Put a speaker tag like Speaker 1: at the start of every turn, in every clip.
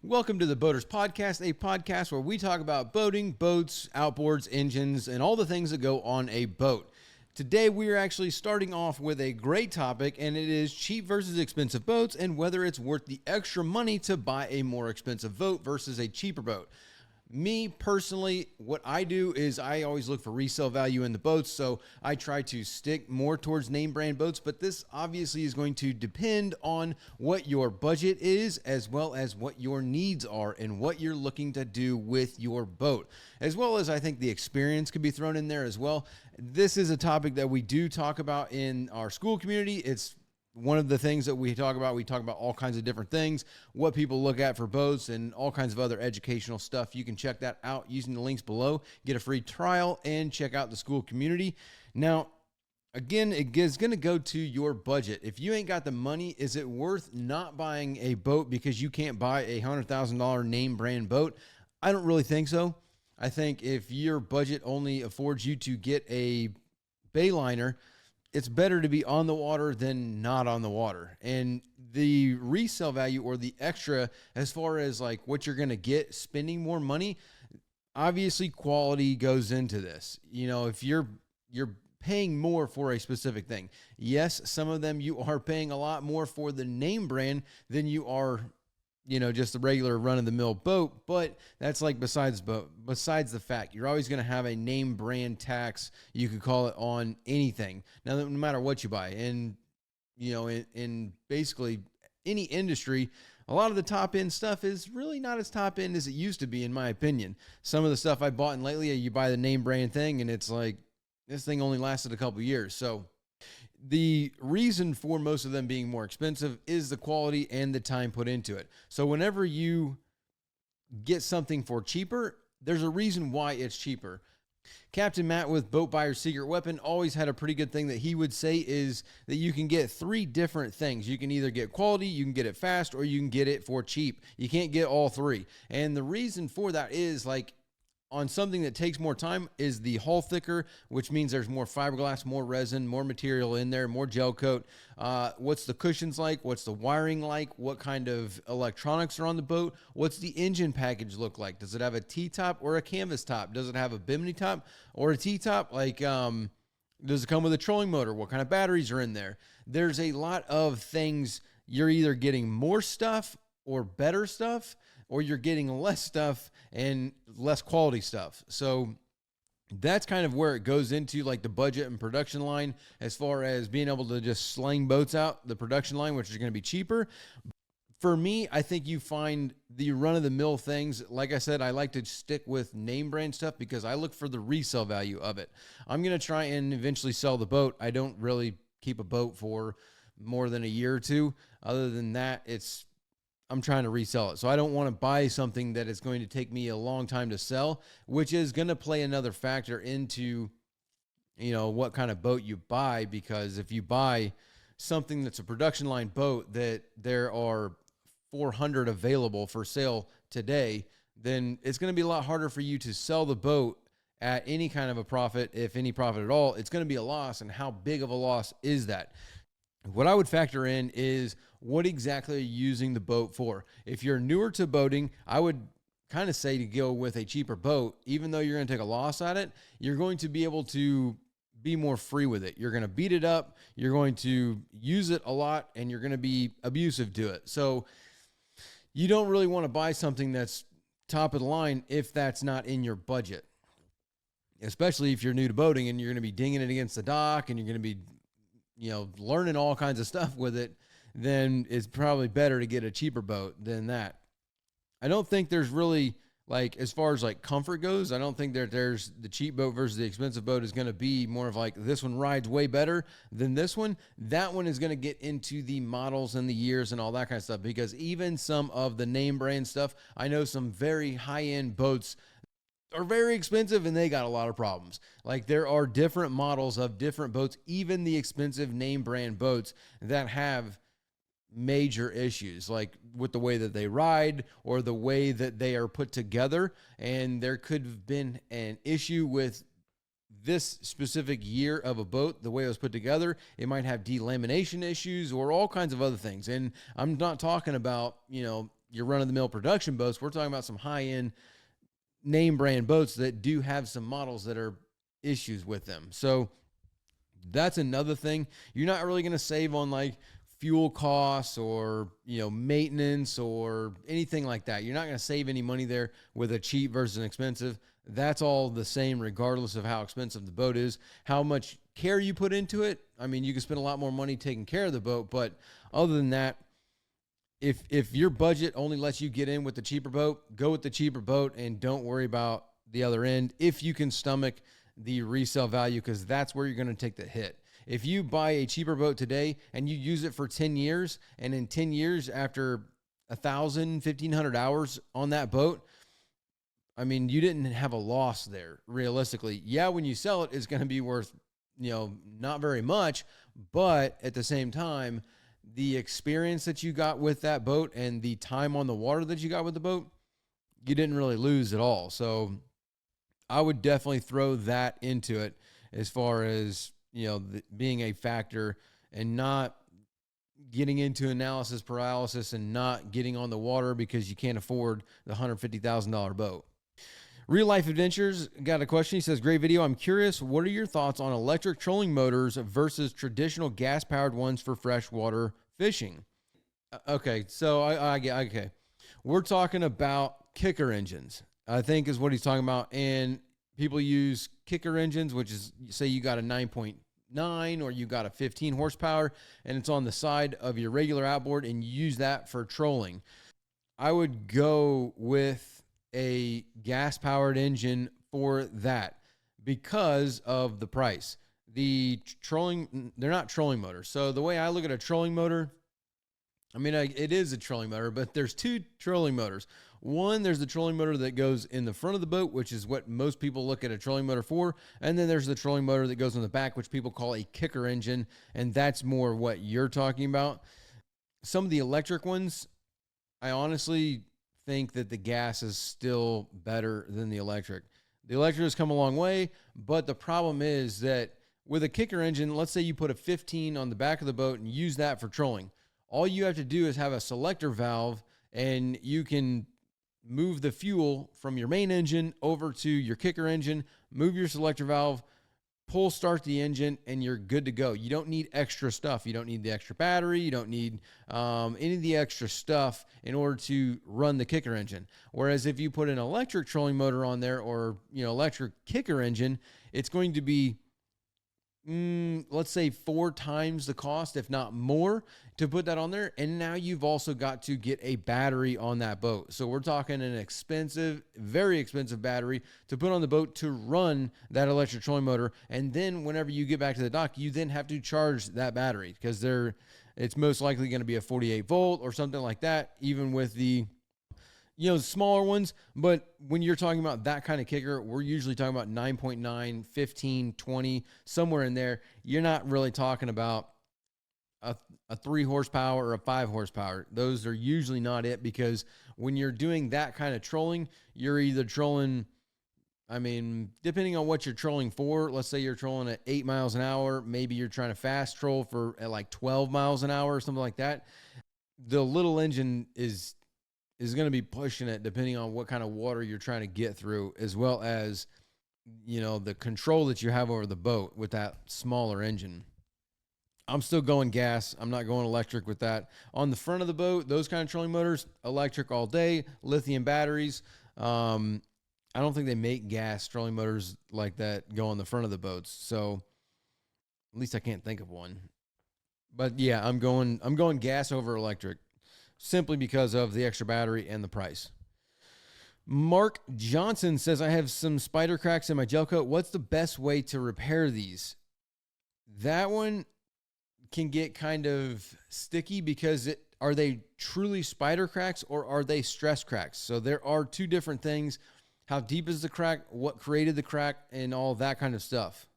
Speaker 1: Welcome to the Boaters Podcast, a podcast where we talk about boating, boats, outboards, engines, and all the things that go on a boat. Today, we are actually starting off with a great topic, and it is cheap versus expensive boats and whether it's worth the extra money to buy a more expensive boat versus a cheaper boat. Me personally, what I do is I always look for resale value in the boats, so I try to stick more towards name brand boats, but this obviously is going to depend on what your budget is as well as what your needs are and what you're looking to do with your boat, as well as I think the experience could be thrown in there as well. This is a topic that we do talk about in our school community. It's one of the things that we talk about all kinds of different things, what people look at for boats and all kinds of other educational stuff. You can check that out using the links below, get a free trial, and check out the school community. Now, again, it is going to go to your budget. If you ain't got the money, is it worth not buying a boat because you can't buy a $100,000 name brand boat? I don't really think so. I think if your budget only affords you to get a Bayliner, it's better to be on the water than not on the water. And the resale value or the extra, as far as like what you're going to get spending more money, obviously quality goes into this. You know, if you're paying more for a specific thing. Yes, some of them you are paying a lot more for the name brand than you are, just the regular run-of-the-mill boat, but that's like besides the fact. You're always going to have a name brand tax, you could call it, on anything. Now, no matter what you buy. And, in basically any industry, a lot of the top-end stuff is really not as top-end as it used to be, in my opinion. Some of the stuff I bought in lately, you buy the name brand thing, and it's like, this thing only lasted a couple years. So the reason for most of them being more expensive is the quality and the time put into it. So whenever you get something for cheaper, there's a reason why it's cheaper. Captain Matt with Boat Buyer's Secret Weapon always had a pretty good thing that he would say is that you can get three different things. You can either get quality, you can get it fast, or you can get it for cheap. You can't get all three. And the reason for that is like, on something that takes more time is the hull thicker, which means there's more fiberglass, more resin, more material in there, more gel coat. What's the cushions like? What's the wiring like? What kind of electronics are on the boat? What's the engine package look like? Does it have a T-top or a canvas top? Does it have a bimini top or a T-top? Like, does it come with a trolling motor? What kind of batteries are in there? There's a lot of things. You're either getting more stuff or better stuff, or you're getting less stuff and less quality stuff. So that's kind of where it goes into like the budget and production line, as far as being able to just sling boats out the production line, which is going to be cheaper. For me, I think you find the run-of-the-mill things. Like I said, I like to stick with name brand stuff because I look for the resale value of it. I'm going to try and eventually sell the boat. I don't really keep a boat for more than a year or two. Other than that, I'm trying to resell it. So I don't want to buy something that is going to take me a long time to sell, which is going to play another factor into, what kind of boat you buy. Because if you buy something that's a production line boat that there are 400 available for sale today, then it's going to be a lot harder for you to sell the boat at any kind of a profit, if any profit at all. It's going to be a loss. And how big of a loss is that? What I would factor in is what exactly are you using the boat for? If you're newer to boating, I would kind of say to go with a cheaper boat. Even though you're going to take a loss at it, you're going to be able to be more free with it. You're going to beat it up, you're going to use it a lot, and you're going to be abusive to it. So you don't really want to buy something that's top of the line if that's not in your budget, especially if you're new to boating and you're going to be dinging it against the dock and you're going to be learning all kinds of stuff with it. Then it's probably better to get a cheaper boat than that. I don't think there's really, like, as far as like comfort goes, I don't think there's the cheap boat versus the expensive boat is going to be more of like, this one rides way better than this one. That one is going to get into the models and the years and all that kind of stuff, because even some of the name brand stuff, I know some very high-end boats are very expensive and they got a lot of problems. Like, there are different models of different boats, even the expensive name brand boats, that have major issues, like with the way that they ride or the way that they are put together. And there could have been an issue with this specific year of a boat, the way it was put together. It might have delamination issues or all kinds of other things. And I'm not talking about, your run-of-the-mill production boats. We're talking about some high-end name brand boats that do have some models that are issues with them. So that's another thing. You're not really going to save on like fuel costs or, maintenance or anything like that. You're not going to save any money there with a cheap versus an expensive. That's all the same regardless of how expensive the boat is, how much care you put into it. I mean, you can spend a lot more money taking care of the boat, but other than that, if your budget only lets you get in with the cheaper boat, go with the cheaper boat and don't worry about the other end if you can stomach the resale value, because that's where you're going to take the hit. If you buy a cheaper boat today and you use it for 10 years, and in 10 years after 1,000, 1,500 hours on that boat, I mean, you didn't have a loss there realistically. Yeah, when you sell it, it's going to be worth, not very much, but at the same time, the experience that you got with that boat and the time on the water that you got with the boat, you didn't really lose at all. So I would definitely throw that into it as far as, being a factor, and not getting into analysis paralysis and not getting on the water because you can't afford the $150,000 boat. Real Life Adventures got a question. He says, great video. I'm curious, what are your thoughts on electric trolling motors versus traditional gas-powered ones for freshwater fishing? Okay, so okay. We're talking about kicker engines, I think is what he's talking about. And people use kicker engines, which is, say you got a 9.9 or you got a 15 horsepower and it's on the side of your regular outboard and you use that for trolling. I would go with a gas-powered engine for that because of the price. The trolling, they're not trolling motors. So the way I look at a trolling motor, I mean, it is a trolling motor, but there's two trolling motors. One, there's the trolling motor that goes in the front of the boat, which is what most people look at a trolling motor for. And then there's the trolling motor that goes on the back, which people call a kicker engine. And that's more what you're talking about. Some of the electric ones, I honestly think that the gas is still better than the electric. The electric has come a long way, but the problem is that with a kicker engine, let's say you put a 15 on the back of the boat and use that for trolling. All you have to do is have a selector valve, and you can move the fuel from your main engine over to your kicker engine, move your selector valve, pull start the engine, and you're good to go. You don't need extra stuff. You don't need the extra battery. You don't need any of the extra stuff in order to run the kicker engine. Whereas if you put an electric trolling motor on there, or electric kicker engine, it's going to be let's say 4 times the cost, if not more, to put that on there. And now you've also got to get a battery on that boat. So we're talking an expensive, very expensive battery to put on the boat to run that electric trolling motor. And then whenever you get back to the dock, you then have to charge that battery, because it's most likely going to be a 48 volt or something like that, even with the smaller ones. But when you're talking about that kind of kicker, we're usually talking about 9.9, 15, 20, somewhere in there. You're not really talking about a 3 horsepower or a 5 horsepower. Those are usually not it, because when you're doing that kind of trolling, you're either trolling, depending on what you're trolling for. Let's say you're trolling at 8 miles an hour. Maybe you're trying to fast troll at like 12 miles an hour or something like that. The little engine is going to be pushing it depending on what kind of water you're trying to get through, as well as, the control that you have over the boat with that smaller engine. I'm still going gas. I'm not going electric with that. On the front of the boat, those kind of trolling motors, electric all day, lithium batteries. I don't think they make gas trolling motors like that go on the front of the boats. So at least I can't think of one. But yeah, I'm going gas over electric, simply because of the extra battery and the price. Mark Johnson says, I have some spider cracks in my gel coat. What's the best way to repair these? That one can get kind of sticky, because are they truly spider cracks or are they stress cracks? So there are two different things. How deep is the crack? What created the crack? And all that kind of stuff.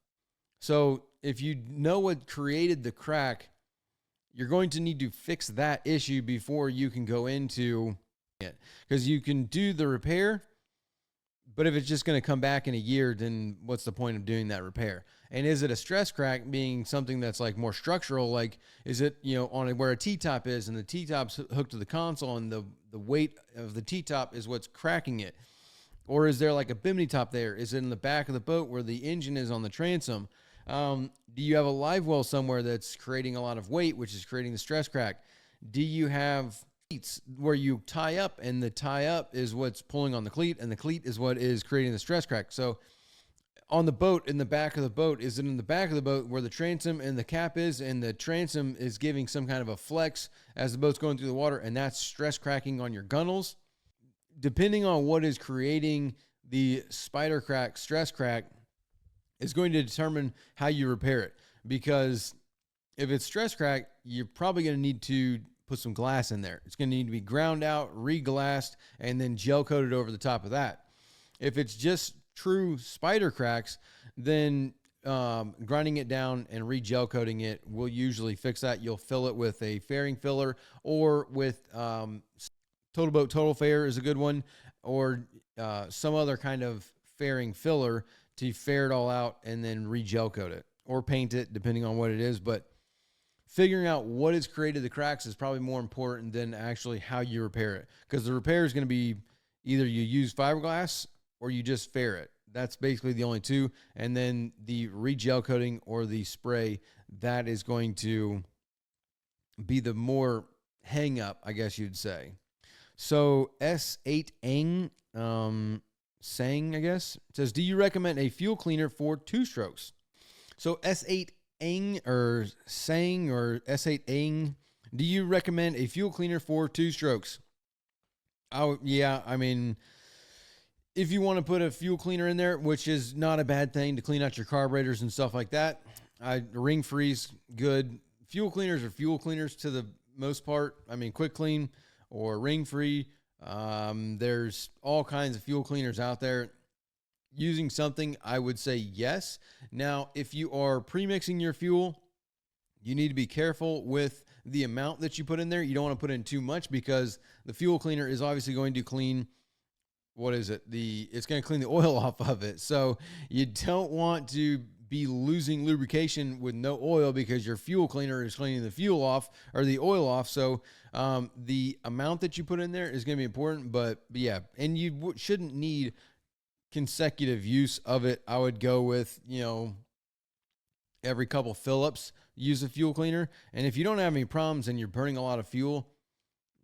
Speaker 1: So if you know what created the crack, you're going to need to fix that issue before you can go into it, because you can do the repair, but if it's just going to come back in a year, then what's the point of doing that repair? And is it a stress crack being something that's like more structural? Like, is it, on where a T-top is and the T-top's hooked to the console and the weight of the T-top is what's cracking it? Or is there like a bimini top there? Is it in the back of the boat where the engine is on the transom? Do you have a live well somewhere that's creating a lot of weight, which is creating the stress crack? Do you have cleats where you tie up and the tie up is what's pulling on the cleat and the cleat is what is creating the stress crack? So on the boat, in the back of the boat, is it in the back of the boat where the transom and the cap is and the transom is giving some kind of a flex as the boat's going through the water and that's stress cracking on your gunnels? Depending on what is creating the spider crack, stress crack, is going to determine how you repair it. Because if it's stress crack, you're probably going to need to put some glass in there. It's going to need to be ground out, re-glassed, and then gel coated over the top of that. If it's just true spider cracks, then grinding it down and re-gel coating it will usually fix that. You'll fill it with a fairing filler or with Total Boat Total Fair is a good one, or some other kind of fairing filler to fair it all out and then re-gel coat it or paint it, depending on what it is. But figuring out what has created the cracks is probably more important than actually how you repair it, because the repair is going to be either you use fiberglass or you just fair it. That's basically the only two. And then the re-gel coating or the spray, that is going to be the more hang up, I guess you'd say. So S8Ang Sang, I guess, says, do you recommend a fuel cleaner for 2-strokes? So S8Ang or Sang or S8Ang, do you recommend a fuel cleaner for 2-strokes? Oh, yeah. I mean, if you want to put a fuel cleaner in there, which is not a bad thing to clean out your carburetors and stuff like that, ring freeze, good. Fuel cleaners are fuel cleaners to the most part. I mean, quick clean or ring free. There's all kinds of fuel cleaners out there. Using something, I would say yes. Now, if you are pre-mixing your fuel, you need to be careful with the amount that you put in there. You don't want to put in too much, because the fuel cleaner is obviously going to clean, it's going to clean the oil off of it. So you don't want to be losing lubrication with no oil because your fuel cleaner is cleaning the fuel off or the oil off. So the amount that you put in there is going to be important, but yeah, and you shouldn't need consecutive use of it. I would go with, every couple fill-ups, use a fuel cleaner. And if you don't have any problems and you're burning a lot of fuel,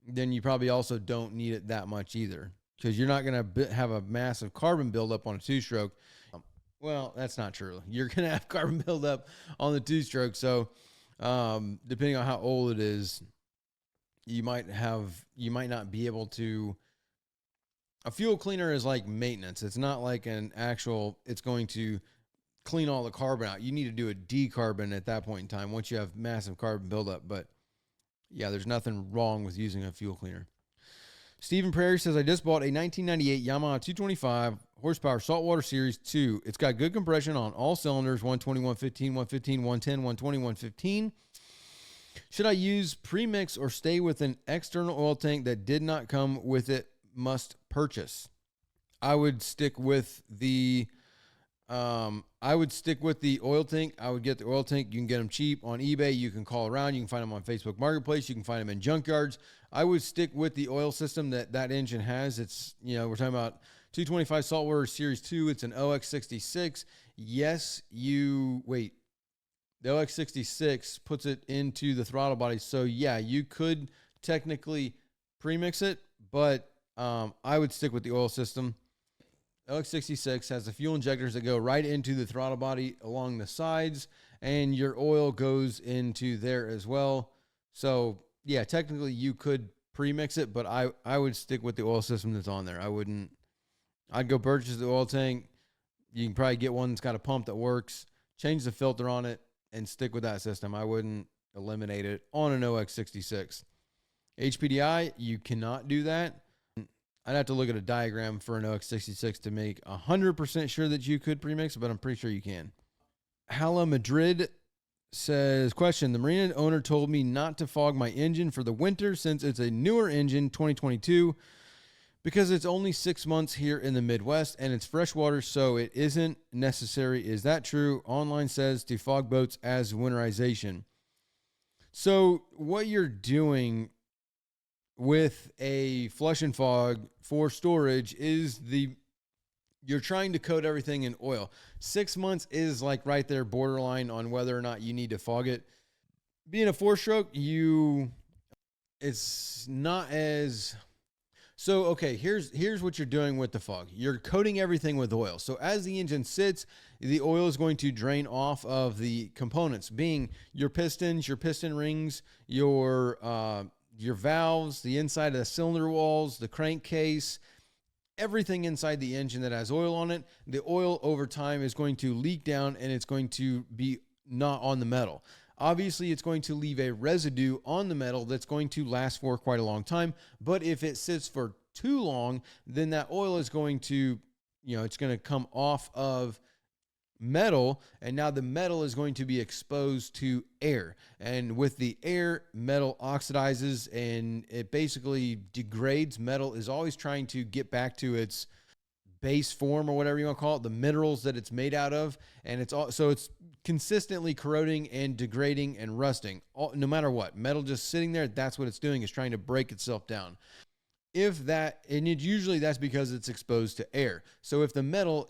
Speaker 1: then you probably also don't need it that much either, because you're not going to have a massive carbon buildup on a 2-stroke. Well, that's not true. You're going to have carbon buildup on the 2-stroke. So depending on how old it is, you might not be able to. A fuel cleaner is like maintenance. It's not like it's going to clean all the carbon out. You need to do a decarbon at that point in time once you have massive carbon buildup. But yeah, there's nothing wrong with using a fuel cleaner. Stephen Prairie says, I just bought a 1998 Yamaha 225 horsepower saltwater series 2. It's got good compression on all cylinders, 120, 115, 115, 110, 120, 115. Should I use premix or stay with an external oil tank that did not come with it? Must purchase. I would stick with the oil tank. I would get the oil tank. You can get them cheap on eBay. You can call around. You can find them on Facebook Marketplace. You can find them in junkyards. I would stick with the oil system that engine has. It's, we're talking about 225 saltwater series 2. It's an OX66. Yes, the OX66 puts it into the throttle body. So yeah, you could technically premix it, but I would stick with the oil system. OX66 has the fuel injectors that go right into the throttle body along the sides, and your oil goes into there as well. So yeah, technically you could premix it, but I would stick with the oil system that's on there. I'd go purchase the oil tank. You can probably get one that's got a pump that works, change the filter on it, and stick with that system. I wouldn't eliminate it on an OX66. HPDI, you cannot do that. I'd have to look at a diagram for an OX66 to make 100% sure that you could premix, but I'm pretty sure you can. Hala Madrid says, question, the Marina owner told me not to fog my engine for the winter since it's a newer engine, 2022, Because it's only 6 months here in the Midwest and it's freshwater, so it isn't necessary. Is that true? Online says to fog boats as winterization. So what you're doing with a flush and fog for storage is you're trying to coat everything in oil. 6 months is like right there borderline on whether or not you need to fog it. Being a 4-stroke, it's not as... So, okay, here's what you're doing with the fog. You're coating everything with oil. So as the engine sits, the oil is going to drain off of the components, being your pistons, your piston rings, your valves, the inside of the cylinder walls, the crankcase, everything inside the engine that has oil on it. The oil over time is going to leak down and it's going to be not on the metal. Obviously, it's going to leave a residue on the metal that's going to last for quite a long time. But if it sits for too long, then that oil is going to, it's going to come off of metal, and now the metal is going to be exposed to air. And with the air, metal oxidizes and it basically degrades. Metal is always trying to get back to its base form, or whatever you want to call it, the minerals that it's made out of, and it's consistently corroding and degrading and rusting. No matter what, metal just sitting there, that's what it's doing, is trying to break itself down. Usually that's because it's exposed to air. So if the metal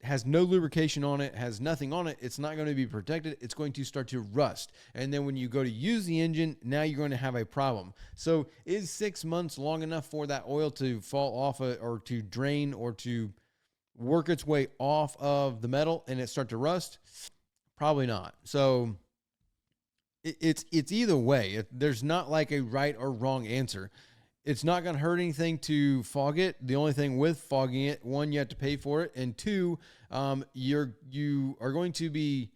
Speaker 1: has no lubrication on it, has nothing on it, it's not going to be protected. It's going to start to rust. And then when you go to use the engine, now you're going to have a problem. So is 6 months long enough for that oil to fall off or to drain or to work its way off of the metal and it start to rust? Probably not. So it's either way. There's not like a right or wrong answer. It's not going to hurt anything to fog it. The only thing with fogging it, one, you have to pay for it, and two, you are going to be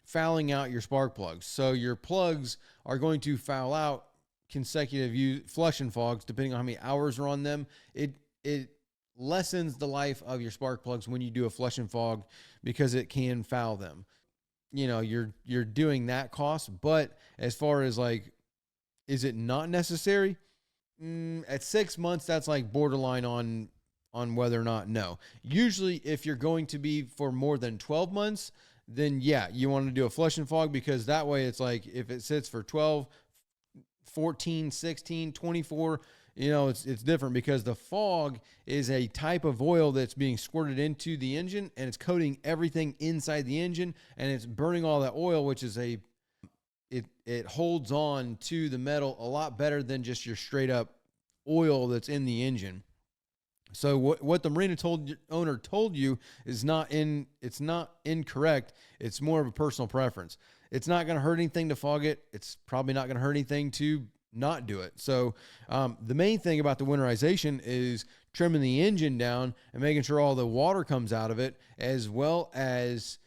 Speaker 1: fouling out your spark plugs. So your plugs are going to foul out consecutive flush and fogs, depending on how many hours are on them. It lessens the life of your spark plugs when you do a flush and fog because it can foul them. You're doing that cost, but as far as is it not necessary? At 6 months, that's like borderline on whether or not no. Usually, if you're going to be for more than 12 months, then yeah, you want to do a flush and fog, because that way it's like if it sits for 12, 14, 16, 24, it's different, because the fog is a type of oil that's being squirted into the engine and it's coating everything inside the engine and it's burning all that oil, which is it holds on to the metal a lot better than just your straight up oil that's in the engine. So what the marina owner told you is it's not incorrect. It's more of a personal preference. It's not going to hurt anything to fog it. It's probably not going to hurt anything to not do it. So the main thing about the winterization is trimming the engine down and making sure all the water comes out of it, as well as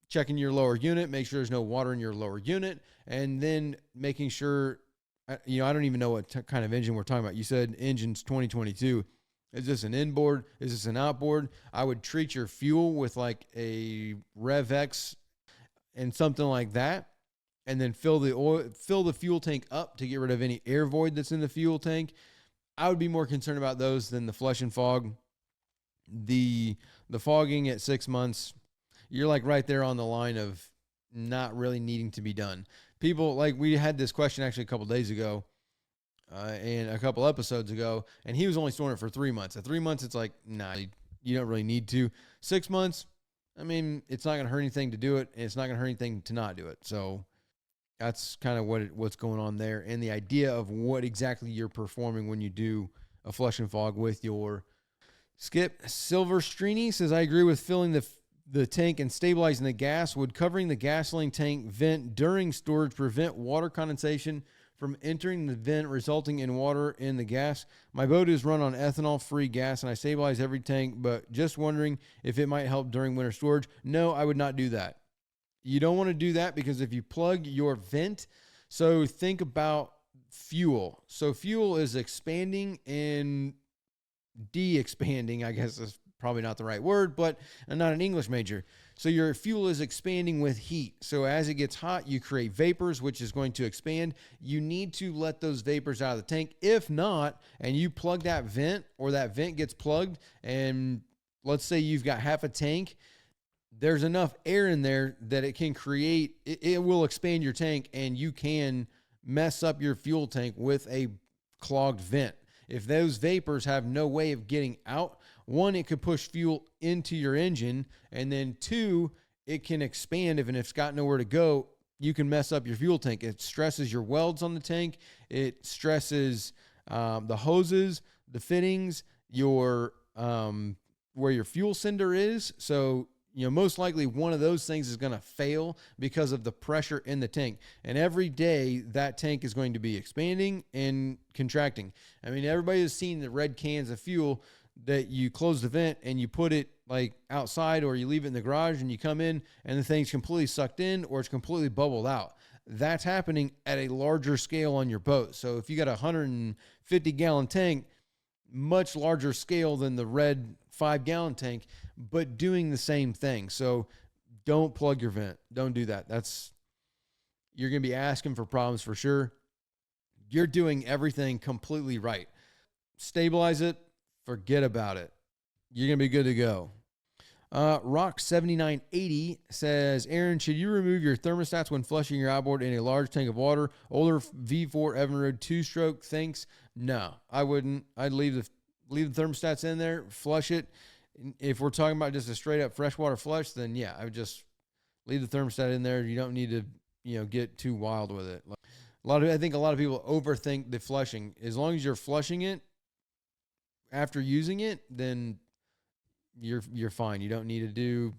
Speaker 1: checking your lower unit, make sure there's no water in your lower unit, and then making sure, I don't even know what kind of engine we're talking about. You said engine's 2022. Is this an inboard? Is this an outboard? I would treat your fuel with like a RevX and something like that, and then fill the fuel tank up to get rid of any air void that's in the fuel tank. I would be more concerned about those than the flush and fog. The fogging at 6 months, you're like right there on the line of not really needing to be done. People, like, we had this question actually a couple days ago and a couple episodes ago, and he was only storing it for 3 months. At 3 months, it's like, nah, you don't really need to. 6 months, I mean, it's not going to hurt anything to do it, and it's not going to hurt anything to not do it. So that's kind of what's going on there, and the idea of what exactly you're performing when you do a flush and fog with your Skip Silverstreeny says, I agree with filling the tank and stabilizing the gas. Would covering the gasoline tank vent during storage prevent water condensation from entering the vent, resulting in water in the gas? My boat is run on ethanol-free gas, and I stabilize every tank, but just wondering if it might help during winter storage. No, I would not do that. You don't want to do that, because if you plug your vent, so think about fuel. So fuel is expanding and de-expanding, I guess is probably not the right word, but I'm not an English major. So your fuel is expanding with heat. So as it gets hot, you create vapors, which is going to expand. You need to let those vapors out of the tank. If not, and you plug that vent, or that vent gets plugged, and let's say you've got half a tank, there's enough air in there that it can create, it will expand your tank, and you can mess up your fuel tank with a clogged vent. If those vapors have no way of getting out, one, it could push fuel into your engine, and then two, it can expand. If it's got nowhere to go, you can mess up your fuel tank. It stresses your welds on the tank. It stresses the hoses, the fittings, your where your fuel sender is. So, most likely one of those things is going to fail because of the pressure in the tank. And every day that tank is going to be expanding and contracting. I mean, everybody has seen the red cans of fuel that you close the vent and you put it like outside, or you leave it in the garage, and you come in and the thing's completely sucked in, or it's completely bubbled out. That's happening at a larger scale on your boat. So if you got a 150-gallon tank, much larger scale than the red 5-gallon tank, but doing the same thing. So don't plug your vent. Don't do that. You're going to be asking for problems for sure. You're doing everything completely right. Stabilize it. Forget about it. You're going to be good to go. Rock7980 says, Aaron, should you remove your thermostats when flushing your outboard in a large tank of water? Older V4 Evinrude 2-stroke. Thanks. No, I wouldn't. I'd leave the thermostats in there, flush it. If we're talking about just a straight up freshwater flush, then yeah, I would just leave the thermostat in there. You don't need to, get too wild with it. I think a lot of people overthink the flushing. As long as you're flushing it after using it, then you're fine. You don't need to do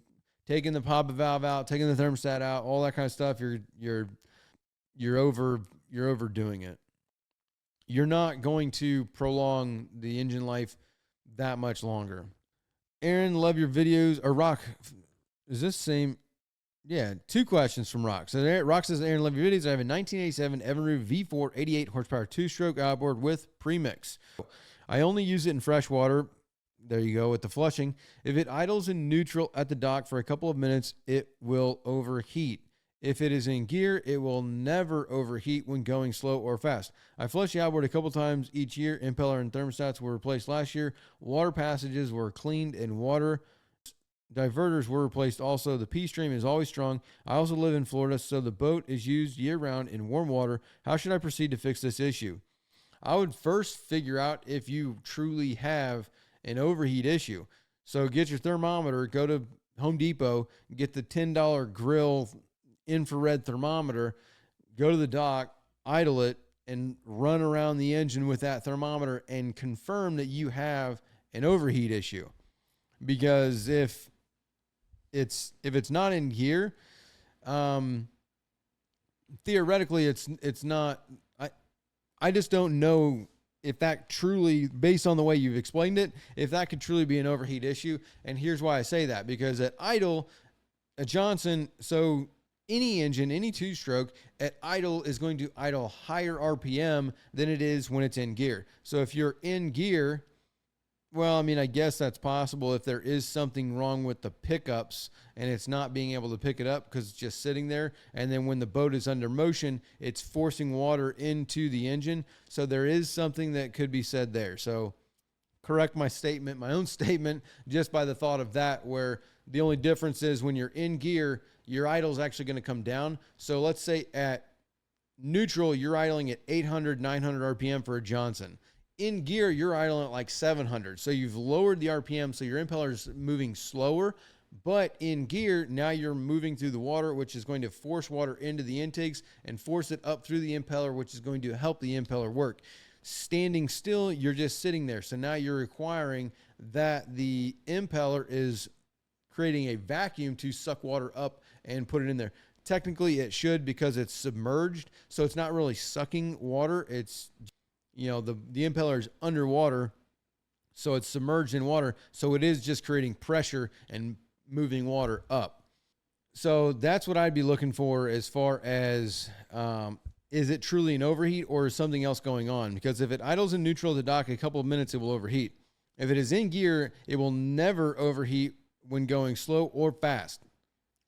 Speaker 1: taking the pop valve out, taking the thermostat out, all that kind of stuff. You're overdoing it. You're not going to prolong the engine life that much longer. Aaron, love your videos. Or Rock, is this same? Yeah, two questions from Rock. So Rock says, Aaron, love your videos. I have a 1987 Evinrude V4 88 horsepower 2-stroke outboard with premix. I only use it in freshwater. There you go with the flushing. If it idles in neutral at the dock for a couple of minutes, it will overheat. If it is in gear, it will never overheat when going slow or fast. I flush the outboard a couple times each year. Impeller and thermostats were replaced last year. Water passages were cleaned and water diverters were replaced also. The P stream is always strong. I also live in Florida, so the boat is used year-round in warm water. How should I proceed to fix this issue? I would first figure out if you truly have an overheat issue. So get your thermometer, go to Home Depot, get the $10 grill infrared thermometer, go to the dock, idle it, and run around the engine with that thermometer and confirm that you have an overheat issue. Because if it's not in gear, theoretically it's not. I just don't know if that truly, based on the way you've explained it, if that could truly be an overheat issue. And here's why I say that, because at idle, a Johnson, so any engine, any 2-stroke at idle is going to idle higher RPM than it is when it's in gear. So if you're in gear, well, I mean, I guess that's possible if there is something wrong with the pickups and it's not being able to pick it up because it's just sitting there. And then when the boat is under motion, it's forcing water into the engine. So there is something that could be said there. So correct my statement, my own statement, just by the thought of that, where the only difference is when you're in gear, your idle is actually going to come down. So let's say at neutral, you're idling at 800, 900 RPM for a Johnson. In gear, you're idling at like 700. So you've lowered the RPM, so your impeller is moving slower. But in gear, now you're moving through the water, which is going to force water into the intakes and force it up through the impeller, which is going to help the impeller work. Standing still, you're just sitting there. So now you're requiring that the impeller is creating a vacuum to suck water up and put it in there. Technically, it should, because it's submerged. So it's not really sucking water. It's, the impeller is underwater, so it's submerged in water. So it is just creating pressure and moving water up. So that's what I'd be looking for as far as, is it truly an overheat or is something else going on? Because if it idles in neutral at the dock a couple of minutes, it will overheat. If it is in gear, it will never overheat when going slow or fast.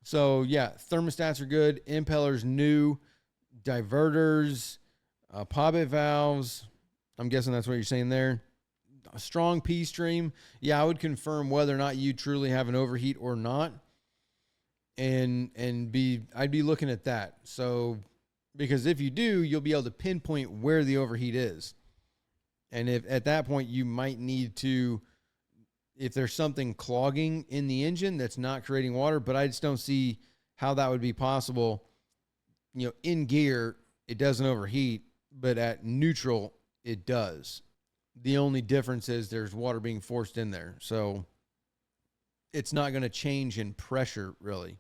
Speaker 1: So yeah, thermostats are good. Impellers new. Diverters, poppet valves. I'm guessing that's what you're saying there. A strong P stream. Yeah, I would confirm whether or not you truly have an overheat or not. I'd be looking at that. So, because if you do, you'll be able to pinpoint where the overheat is. And if at that point you might need to, if there's something clogging in the engine that's not creating water, but I just don't see how that would be possible. In gear, it doesn't overheat, but at neutral, it does. The only difference is there's water being forced in there. So it's not going to change in pressure, really.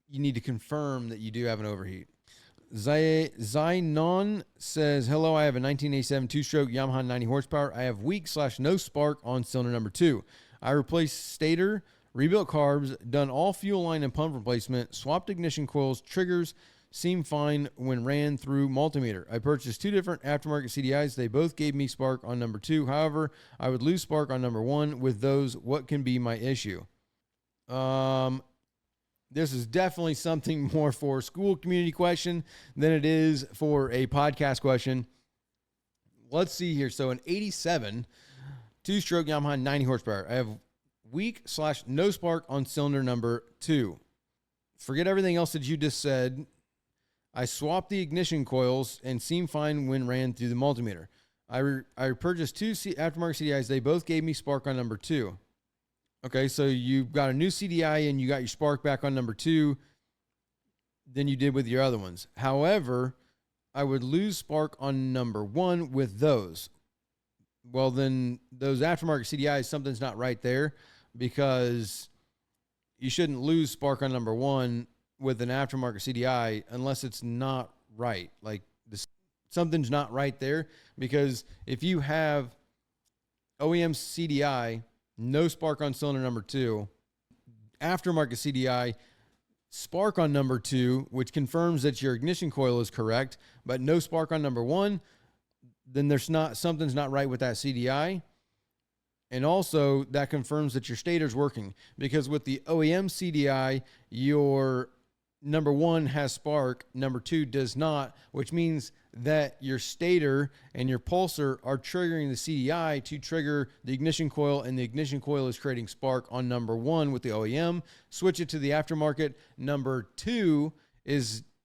Speaker 1: You need to confirm that you do have an overheat. Zainon says, hello, I have a 1987 two-stroke Yamaha 90 horsepower. I have weak/no spark on cylinder number 2. I replaced stator, rebuilt carbs, done all fuel line and pump replacement, swapped ignition coils, triggers, seemed fine when ran through multimeter. I purchased 2 different aftermarket CDIs. They both gave me spark on number 2. However, I would lose spark on number 1. With those, what can be my issue? This is definitely something more for a school community question than it is for a podcast question. Let's see here. So an 87 two-stroke Yamaha 90 horsepower. I have weak/no spark on cylinder number 2. Forget everything else that you just said. I swapped the ignition coils and seemed fine when ran through the multimeter. I purchased 2 aftermarket CDIs. They both gave me spark on number 2. Okay, so you've got a new CDI and you got your spark back on number 2 than you did with your other ones. However, I would lose spark on number 1 with those. Well, then those aftermarket CDIs, something's not right there, because you shouldn't lose spark on number 1 with an aftermarket CDI unless it's not right. Like something's not right there, because if you have OEM CDI, no spark on cylinder number 2, aftermarket CDI, spark on number 2, which confirms that your ignition coil is correct, but no spark on number 1, then something's not right with that CDI. And also that confirms that your stator's working, because with the OEM CDI, your number 1 has spark, number 2 does not, which means that your stator and your pulsar are triggering the CDI to trigger the ignition coil, and the ignition coil is creating spark on number 1 with the OEM. Switch it to the aftermarket, number 2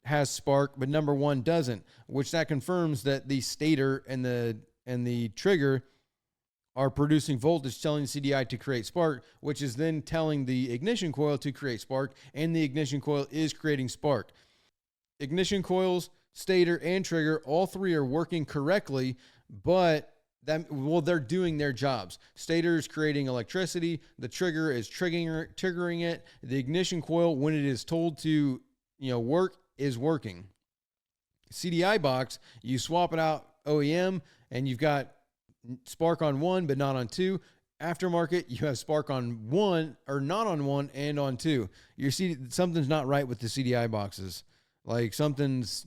Speaker 1: has spark, but number 1 doesn't, which that confirms that the stator and the trigger are producing voltage, telling the CDI to create spark, which is then telling the ignition coil to create spark, and the ignition coil is creating spark. Ignition coils, stator, and trigger, all 3 are working correctly, but they're doing their jobs. Stator is creating electricity, the trigger is triggering it, the ignition coil, when it is told to work, is working. CDI box, you swap it out OEM, and you've got spark on 1 but not on 2. Aftermarket, you have spark on 1, or not on 1 and on 2. Something's not right with the CDI boxes. Like something's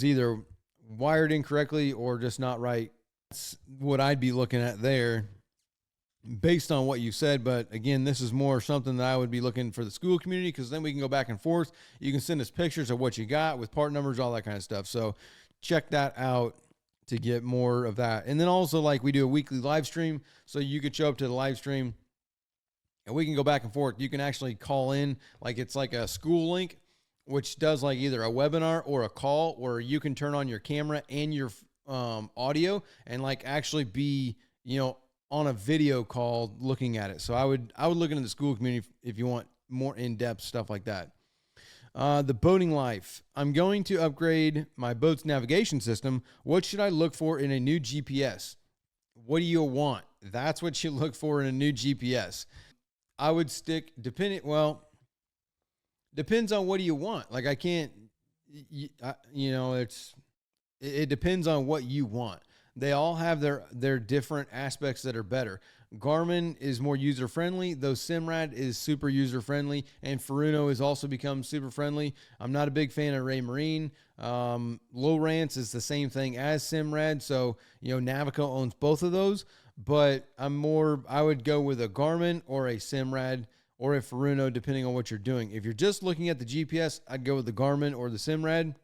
Speaker 1: either wired incorrectly or just not right. That's what I'd be looking at there based on what you said. But again, this is more something that I would be looking for the school community, because then we can go back and forth. You can send us pictures of what you got with part numbers, all that kind of stuff. So check that out to get more of that. And then also, like, we do a weekly live stream, so you could show up to the live stream and we can go back and forth. You can actually call in, like it's like a school link, which does like either a webinar or a call, where you can turn on your camera and your audio and like actually be, on a video call looking at it. So I would look into the school community if you want more in-depth stuff like that. The boating life. I'm going to upgrade my boat's navigation system. What should I look for in a new GPS? What do you want? That's what you look for in a new GPS. I would depends on what do you want. Like it depends on what you want. They all have their different aspects that are better. Garmin is more user-friendly, though Simrad is super user-friendly, and Furuno has also become super friendly. I'm not a big fan of Raymarine. Lowrance is the same thing as Simrad, so Navico owns both of those. but I would go with a Garmin or a Simrad or a Furuno, depending on what you're doing. If you're just looking at the GPS, I'd go with the Garmin or the Simrad.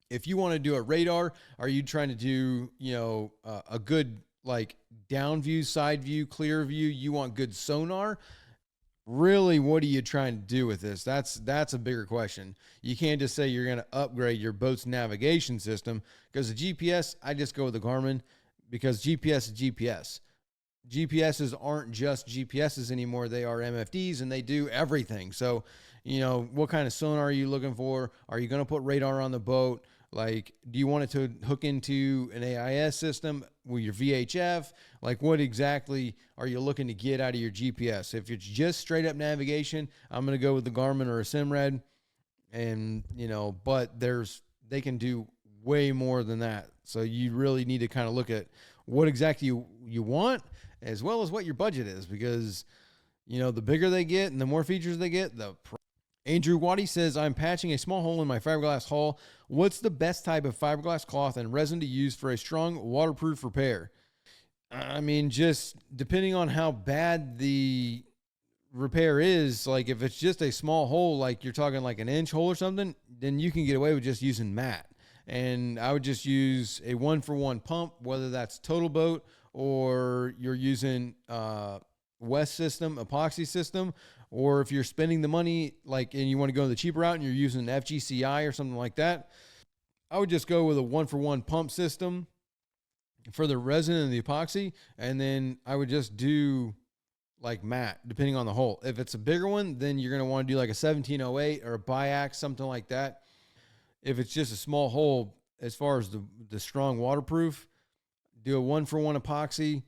Speaker 1: If you want to do a radar, are you trying to do, a good like down view, side view, clear view? You want good sonar? Really, what are you trying to do with this? That's a bigger question. You can't just say you're going to upgrade your boat's navigation system, because the GPS, I just go with the Garmin, because GPS is GPS. GPSs aren't just GPSs anymore. They are MFDs, and they do everything. So, what kind of sonar are you looking for? Are you going to put radar on the boat? Like, do you want it to hook into an AIS system with your VHF? Like, what exactly are you looking to get out of your GPS? If it's just straight up navigation, I'm going to go with the Garmin or a Simrad. And, but they can do way more than that. So you really need to kind of look at what exactly you want, as well as what your budget is, because, the bigger they get and the more features they get, Andrew Waddy says, I'm patching a small hole in my fiberglass hull. What's the best type of fiberglass cloth and resin to use for a strong waterproof repair? I mean, just depending on how bad the repair is, like if it's just a small hole, like you're talking like an inch hole or something, then you can get away with just using matte. And I would just use a 1-for-1 pump, whether that's Total Boat or you're using West system, epoxy system, or if you're spending the money and you want to go the cheaper route and you're using an FGCI or something like that, I would just go with a 1-for-1 pump system for the resin and the epoxy, and then I would just do like matte, depending on the hole. If it's a bigger one, then you're going to want to do like a 1708 or a Biax, something like that. If it's just a small hole, as far as the strong waterproof, do a 1-for-1 epoxy.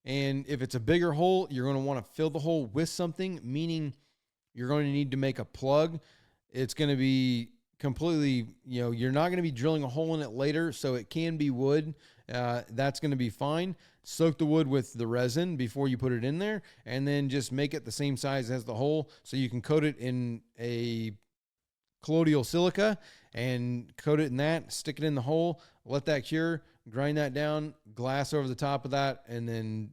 Speaker 1: And if it's a bigger hole, you're going to want to fill the hole with something, meaning you're going to need to make a plug. It's going to be completely, you're not going to be drilling a hole in it later, so it can be wood. That's going to be fine. Soak the wood with the resin before you put it in there, and then just make it the same size as the hole, so you can coat it in a colloidal silica and coat it in that, stick it in the hole, let that cure, grind that down, glass over the top of that, and then,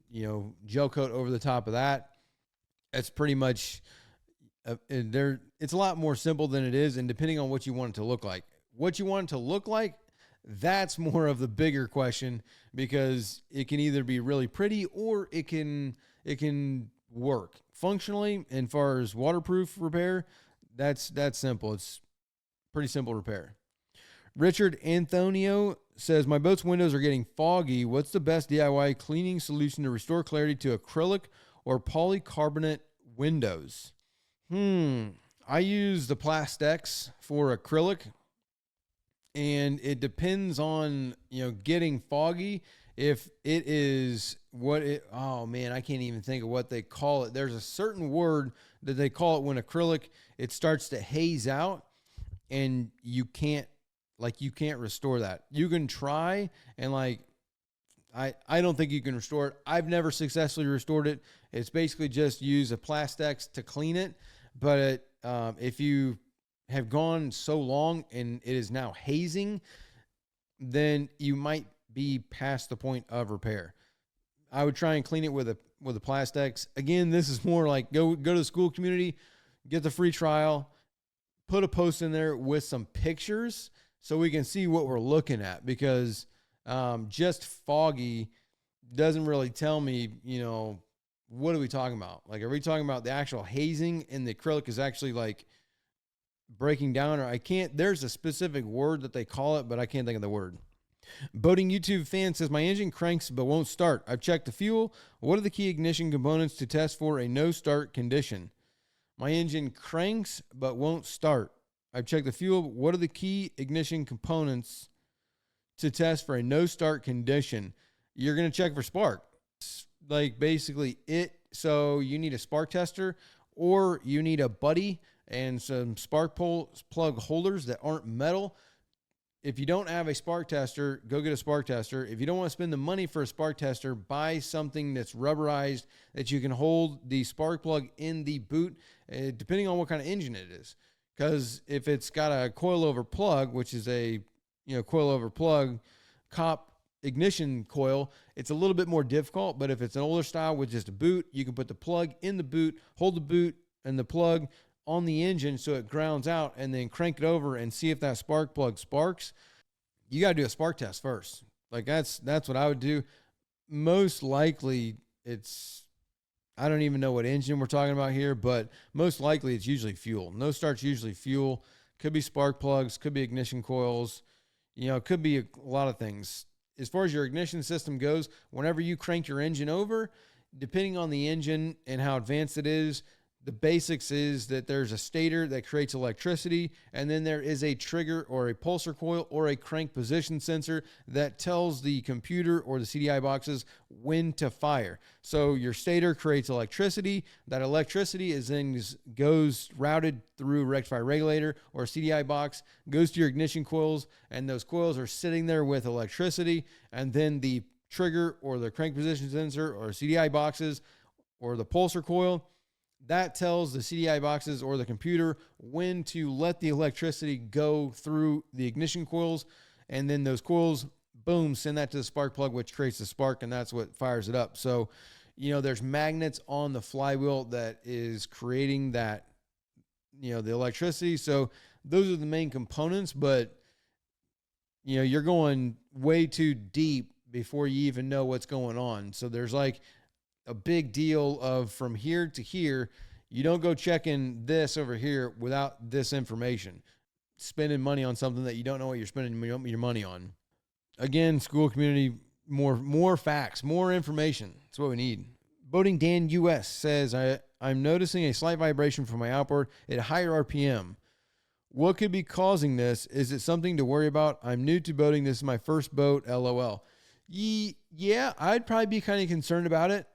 Speaker 1: gel coat over the top of that. That's pretty much it's a lot more simple than it is. And depending on what you want it to look like, that's more of the bigger question, because it can either be really pretty or it can work functionally. And far as waterproof repair, that's simple. It's pretty simple repair. Richard Antonio says, my boat's windows are getting foggy. What's the best DIY cleaning solution to restore clarity to acrylic or polycarbonate windows? I use the Plastex for acrylic, and it depends on, getting foggy. If it is I can't even think of what they call it. There's a certain word that they call it when acrylic, it starts to haze out, and you can't restore that. You can try, and I don't think you can restore it. I've never successfully restored it. It's basically just use a Plastex to clean it. But if you have gone so long and it is now hazing, then you might be past the point of repair. I would try and clean it with a Plastex. Again, this is more like go to the school community, get the free trial, put a post in there with some pictures so we can see what we're looking at, because just foggy doesn't really tell me, what are we talking about? Like, are we talking about the actual hazing and the acrylic is actually like breaking down? Or there's a specific word that they call it, but I can't think of the word. Boating YouTube fan says, my engine cranks but won't start. I've checked the fuel. What are the key ignition components to test for a no start condition? My engine cranks but won't start. I've checked the fuel. What are the key ignition components to test for a no start condition? You're going to check for spark. Like basically it. So you need a spark tester, or you need a buddy and some spark plug holders that aren't metal. If you don't have a spark tester, go get a spark tester. If you don't want to spend the money for a spark tester, buy something that's rubberized that you can hold the spark plug in the boot, depending on what kind of engine it is. Because if it's got a coilover plug, which is a coilover plug, COP ignition coil, it's a little bit more difficult. But if it's an older style with just a boot, you can put the plug in the boot, hold the boot and the plug on the engine so it grounds out, and then crank it over and see if that spark plug sparks. You got to do a spark test first. Like that's what I would do. Most likely I don't even know what engine we're talking about here, but most likely it's usually fuel. No start's usually fuel. Could be spark plugs, could be ignition coils, it could be a lot of things. As far as your ignition system goes, whenever you crank your engine over, depending on the engine and how advanced it is, the basics is that there's a stator that creates electricity, and then there is a trigger or a pulsar coil or a crank position sensor that tells the computer or the CDI boxes when to fire. So your stator creates electricity. That electricity goes routed through a rectifier regulator or a CDI box, goes to your ignition coils, and those coils are sitting there with electricity, and then the trigger or the crank position sensor or CDI boxes or the pulsar coil, that tells the CDI boxes or the computer when to let the electricity go through the ignition coils. And then those coils, boom, send that to the spark plug, which creates the spark, and that's what fires it up. So, there's magnets on the flywheel that is creating that, the electricity. So those are the main components, but, you're going way too deep before you even know what's going on. So there's like a big deal of from here to here. You don't go checking this over here without this information, spending money on something that you don't know what you're spending your money on. Again, school community, more facts, more information. That's what we need. Boating Dan US says, I'm noticing a slight vibration from my outboard at a higher RPM. What could be causing this? Is it something to worry about? I'm new to boating. This is my first boat, LOL. Yeah, I'd probably be kind of concerned about it.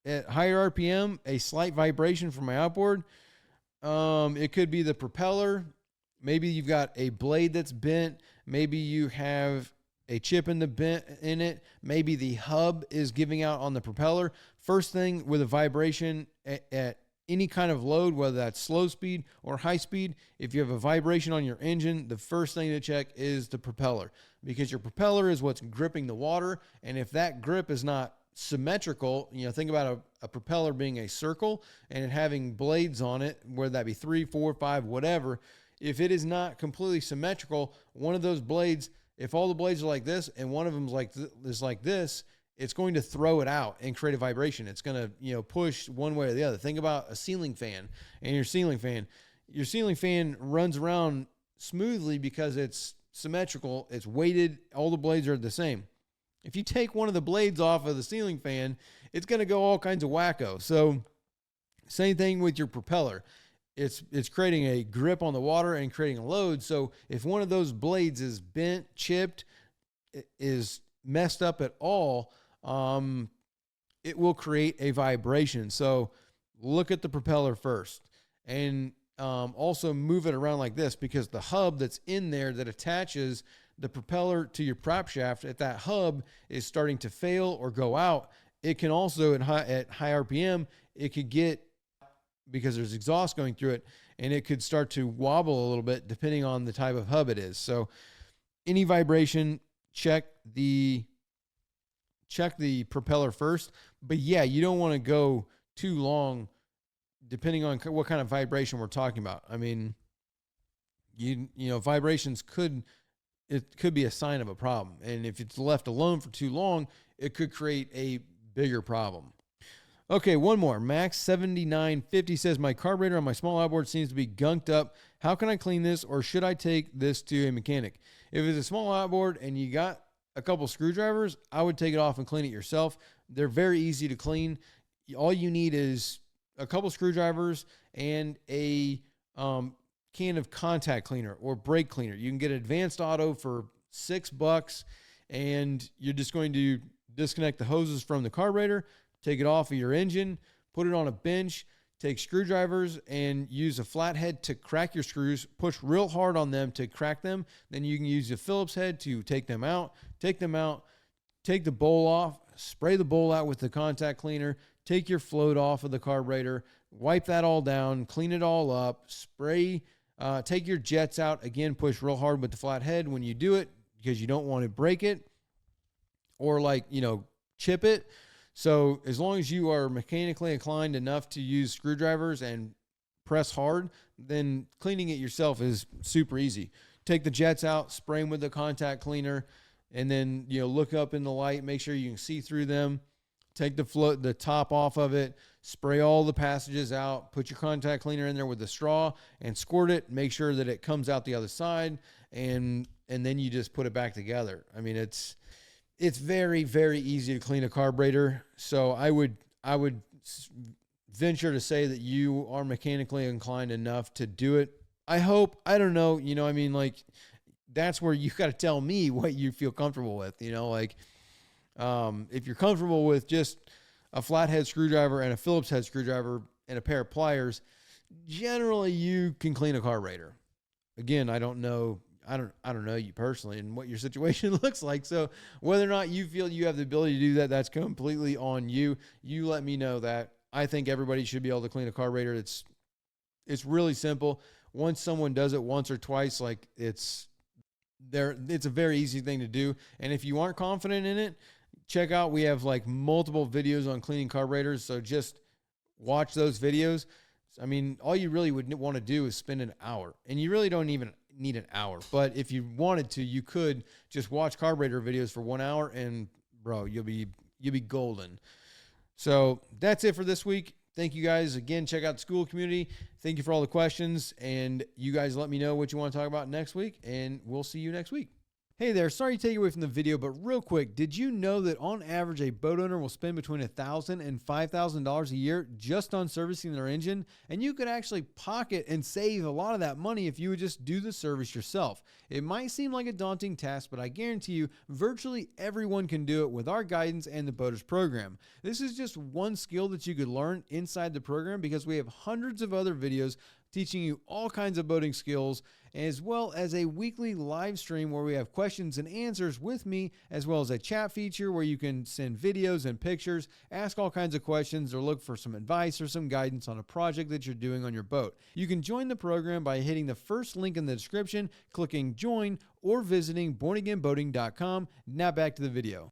Speaker 1: At higher RPM, a slight vibration from my outboard. It could be the propeller. Maybe you've got a blade that's bent. Maybe you have a chip in it. Maybe the hub is giving out on the propeller. First thing with a vibration at any kind of load, whether that's slow speed or high speed, if you have a vibration on your engine, the first thing to check is the propeller, because your propeller is what's gripping the water. And if that grip is not symmetrical, think about a propeller being a circle and it having blades on it, whether that be 3, 4, 5, whatever. If it is not completely symmetrical, one of those blades, if all the blades are like this and one of them is like this, it's going to throw it out and create a vibration. It's going to, push one way or the other. Think about a ceiling fan and your ceiling fan. Your ceiling fan runs around smoothly because it's symmetrical. It's weighted. All the blades are the same. If you take one of the blades off of the ceiling fan, it's going to go all kinds of wacko. So same thing with your propeller. It's creating a grip on the water and creating a load. So if one of those blades is bent, chipped, is messed up at all, it will create a vibration. So look at the propeller first, and also move it around like this, because the hub that's in there that attaches the propeller to your prop shaft, if that hub is starting to fail or go out, it can also at high RPM, it could get, because there's exhaust going through it, and it could start to wobble a little bit depending on the type of hub it is. So any vibration, check the propeller first. But yeah, you don't want to go too long depending on what kind of vibration we're talking about. I mean, vibrations could be a sign of a problem. And if it's left alone for too long, it could create a bigger problem. Okay, one more. Max7950 says, my carburetor on my small outboard seems to be gunked up. How can I clean this, or should I take this to a mechanic? If it's a small outboard and you got a couple screwdrivers, I would take it off and clean it yourself. They're very easy to clean. All you need is a couple screwdrivers and a can of contact cleaner or brake cleaner. You can get Advanced Auto for $6, and you're just going to disconnect the hoses from the carburetor, take it off of your engine, put it on a bench, take screwdrivers and use a flathead to crack your screws, push real hard on them to crack them. Then you can use a Phillips head to take them out, take the bowl off, spray the bowl out with the contact cleaner, take your float off of the carburetor, wipe that all down, clean it all up, spray, take your jets out. Again, push real hard with the flathead when you do it, because you don't want to break it. or like, chip it. So as long as you are mechanically inclined enough to use screwdrivers and press hard, then cleaning it yourself is super easy. Take the jets out, spray them with the contact cleaner, and then, look up in the light, make sure you can see through them. Take the top off of it, spray all the passages out, put your contact cleaner in there with the straw and squirt it. Make sure that it comes out the other side, and then you just put it back together. I mean, it's very, very easy to clean a carburetor. So I would venture to say that you are mechanically inclined enough to do it. I hope. I don't know. That's where you got to tell me what you feel comfortable with. If you're comfortable with just a flathead screwdriver and a Phillips head screwdriver and a pair of pliers, generally you can clean a carburetor. Again, I don't know you personally and what your situation looks like. So whether or not you feel you have the ability to do that, that's completely on you. You let me know that. I think everybody should be able to clean a carburetor. It's really simple. Once someone does it once or twice, it's a very easy thing to do. And if you aren't confident in it, check out, we have multiple videos on cleaning carburetors. So just watch those videos. I mean, all you really would want to do is spend an hour, and you really don't even need an hour. But if you wanted to, you could just watch carburetor videos for 1 hour, and bro, you'll be golden. So that's it for this week. Thank you guys again. Check out the school community. Thank you for all the questions, and you guys let me know what you want to talk about next week, and we'll see you next week. Hey there, sorry to take you away from the video, but real quick, did you know that on average a boat owner will spend between $1,000 and $5,000 a year just on servicing their engine? And you could actually pocket and save a lot of that money if you would just do the service yourself. It might seem like a daunting task, but I guarantee you virtually everyone can do it with our guidance and the Boaters program. This is just one skill that you could learn inside the program, because we have hundreds of other videos teaching you all kinds of boating skills, as well as a weekly live stream where we have questions and answers with me, as well as a chat feature where you can send videos and pictures, ask all kinds of questions, or look for some advice or some guidance on a project that you're doing on your boat. You can join the program by hitting the first link in the description, clicking join, or visiting bornagainboating.com. Now back to the video.